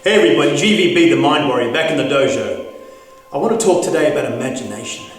Hey everybody, GVB the Mind Warrior back in the dojo. I want to talk today about imagination.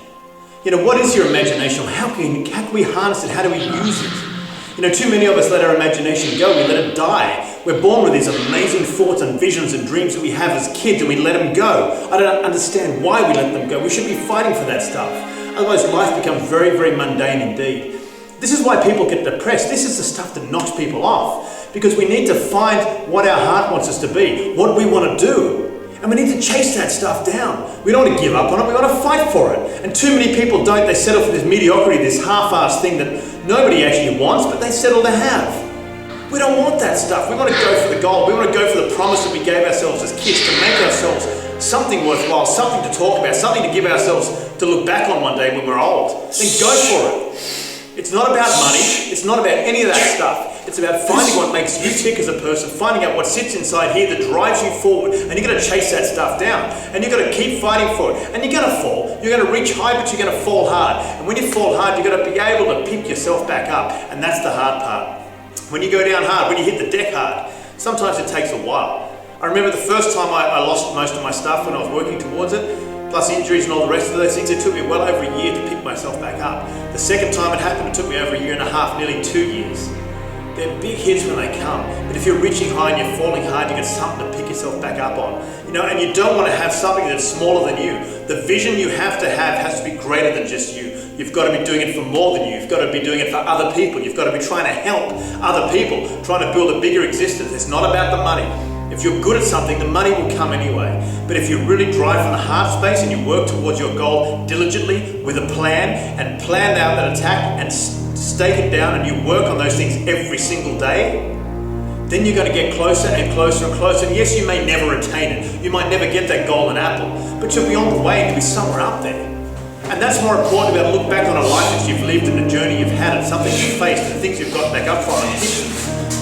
You know, what is your imagination? How can we harness it? How do we use it? You know, too many of us let our imagination go. We let it die. We're born with these amazing thoughts and visions and dreams that we have as kids, and we let them go. I don't understand why we let them go. We should be fighting for that stuff. Otherwise life becomes very, very mundane indeed. This is why people get depressed. This is the stuff that knocks people off. Because we need to find what our heart wants us to be, what we want to do. And we need to chase that stuff down. We don't want to give up on it, we want to fight for it. And too many people don't. They settle for this mediocrity, this half-assed thing that nobody actually wants, but they settle to have. We don't want that stuff. We want to go for the goal. We want to go for the promise that we gave ourselves as kids to make ourselves something worthwhile, something to talk about, something to give ourselves to look back on one day when we're old. Then go for it. It's not about money. It's not about any of that stuff. It's about finding what makes you tick as a person, finding out what sits inside here that drives you forward, and you're going to chase that stuff down, and you're going to keep fighting for it, and you're going to fall. You're going to reach high, but you're going to fall hard. And when you fall hard, you're going to be able to pick yourself back up, and that's the hard part. When you go down hard, when you hit the deck hard, sometimes it takes a while. I remember the first time I lost most of my stuff when I was working towards it, plus injuries and all the rest of those things. It took me well over a year to pick myself back up. The second time it happened, it took me over a year and a half, nearly 2 years. They're big hits when they come, but if you're reaching high and you're falling hard, you get something to pick yourself back up on. You know, and you don't want to have something that's smaller than you. The vision you have to have has to be greater than just you. You've got to be doing it for more than you. You've got to be doing it for other people. You've got to be trying to help other people, trying to build a bigger existence. It's not about the money. If you're good at something, the money will come anyway. But if you really drive from the heart space and you work towards your goal diligently with a plan and plan out that attack and stake it down and you work on those things every single day, then you're going to get closer and closer and closer. And yes, you may never attain it. You might never get that golden apple, but you'll be on the way and you'll be somewhere up there. And that's more important about look back on a life that you've lived and the journey you've had and something you've faced and things you've got back up from and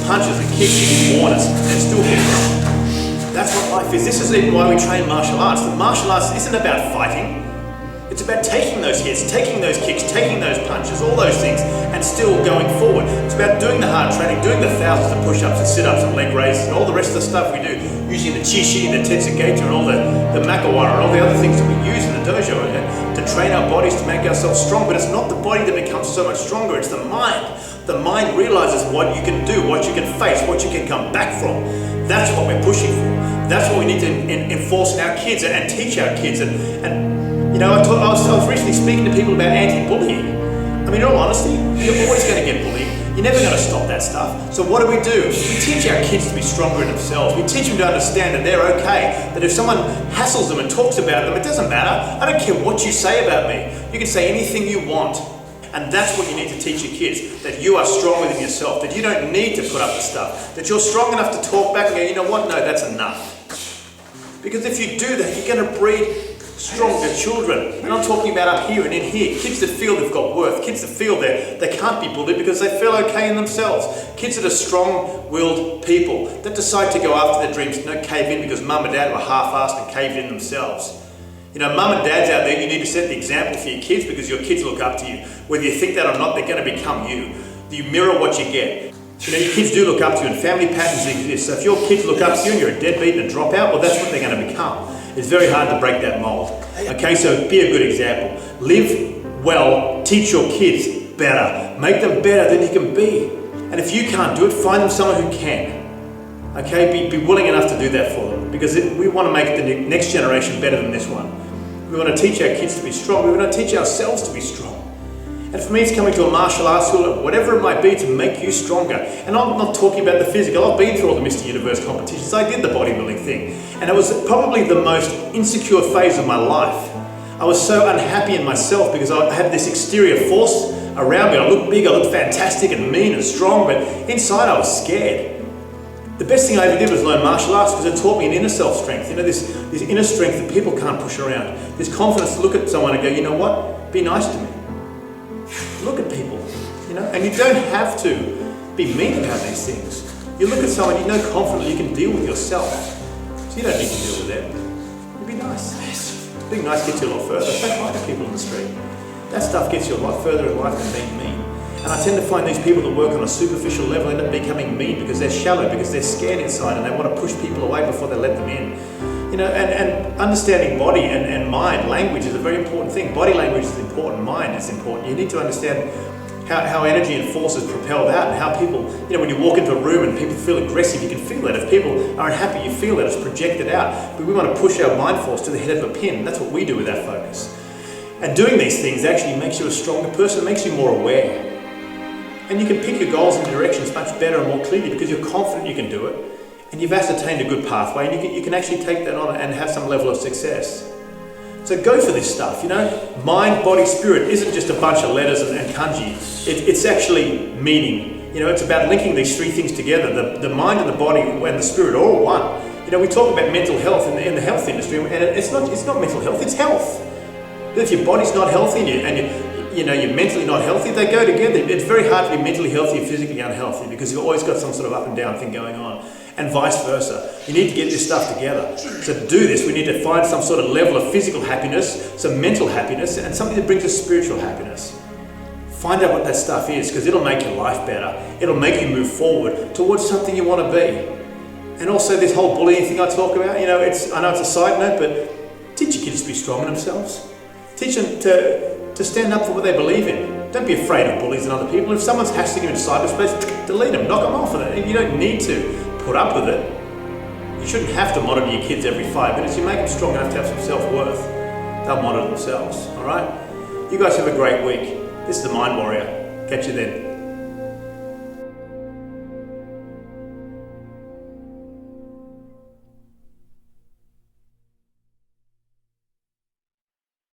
punches and kicks and warners and still get up. That's what life is. This is even why we train martial arts. The martial arts isn't about fighting. It's about taking those hits, taking those kicks, taking those punches, all those things, and still going forward. It's about doing the hard training, doing the thousands of push-ups and sit-ups and leg raises and all the rest of the stuff we do, using the chi-chi, the tetsugaita and all the makawara and all the other things that we use in the dojo to train our bodies to make ourselves strong. But it's not the body that becomes so much stronger, it's the mind. The mind realizes what you can do, what you can face, what you can come back from. That's what we're pushing for. That's what we need to enforce in our kids and teach our kids. And you know, I was recently speaking to people about anti-bullying. I mean, in all honesty, you're always going to get bullied. You're never going to stop that stuff. So what do? We teach our kids to be stronger in themselves. We teach them to understand that they're okay. That if someone hassles them and talks about them, it doesn't matter. I don't care what you say about me. You can say anything you want. And that's what you need to teach your kids, that you are strong within yourself, that you don't need to put up with stuff, that you're strong enough to talk back and go, you know what, no, that's enough. Because if you do that, you're going to breed stronger children. And I'm talking about up here and in here, kids that feel they've got worth, kids that feel they can't be bullied because they feel okay in themselves, kids that are strong-willed people, that decide to go after their dreams, don't cave in because mum and dad were half-assed and caved in themselves. You know, mum and dads out there, you need to set the example for your kids because your kids look up to you. Whether you think that or not, they're going to become you. You mirror what you get. You know, your kids do look up to you and family patterns exist. So if your kids look up to you and you're a deadbeat and a dropout, well, that's what they're going to become. It's very hard to break that mold. Okay, so be a good example. Live well, teach your kids better. Make them better than you can be. And if you can't do it, find them someone who can. Okay, be willing enough to do that for them because we want to make the next generation better than this one. We want to teach our kids to be strong. We want to teach ourselves to be strong. And for me, it's coming to a martial arts school, whatever it might be, to make you stronger. And I'm not talking about the physical. I've been through all the Mr. Universe competitions. I did the bodybuilding thing. And it was probably the most insecure phase of my life. I was so unhappy in myself because I had this exterior force around me. I looked big, I looked fantastic and mean and strong, but inside I was scared. The best thing I ever did was learn martial arts because it taught me an inner self-strength. You know, this inner strength that people can't push around. This confidence to look at someone and go, you know what? Be nice to me. Look at people, you know, and you don't have to be mean about these things. You look at someone, you know confidently you can deal with yourself. So you don't need to deal with them. You be nice. Being nice gets you a lot further. Say hi to people in the street. That stuff gets you a lot further in life than being mean. And I tend to find these people that work on a superficial level end up becoming mean because they're shallow, because they're scared inside and they want to push people away before they let them in. And understanding body and mind, language is a very important thing. Body language is important, mind is important. You need to understand how energy and force is propelled out, and how people, when you walk into a room and people feel aggressive, you can feel that. If people are unhappy, you feel that it's projected out. But we want to push our mind force to the head of a pin. That's what we do with our focus. And doing these things actually makes you a stronger person, makes you more aware. And you can pick your goals and directions much better and more clearly because you're confident you can do it. And you've ascertained a good pathway, and you can actually take that on and have some level of success. So go for this stuff, Mind, body, spirit isn't just a bunch of letters and kanji. It's actually meaning. It's about linking these three things together. The mind and the body and the spirit are all one. We talk about mental health in the health industry, and it's not mental health, it's health. If your body's not healthy and you're mentally not healthy, they go together. It's very hard to be mentally healthy or physically unhealthy because you've always got some sort of up and down thing going on, and vice versa. You need to get this stuff together. So to do this, we need to find some sort of level of physical happiness, some mental happiness, and something that brings us spiritual happiness. Find out what that stuff is, because it'll make your life better. It'll make you move forward towards something you want to be. And also this whole bullying thing I talk about, I know it's a side note, but teach your kids to be strong in themselves. Teach them to stand up for what they believe in. Don't be afraid of bullies and other people. If someone's hashing you into cyberspace, delete them, knock them off with it. You don't need to put up with it. You shouldn't have to monitor your kids every 5 minutes. You make them strong enough to have some self-worth. They'll monitor themselves, all right? You guys have a great week. This is the Mind Warrior. Catch you then.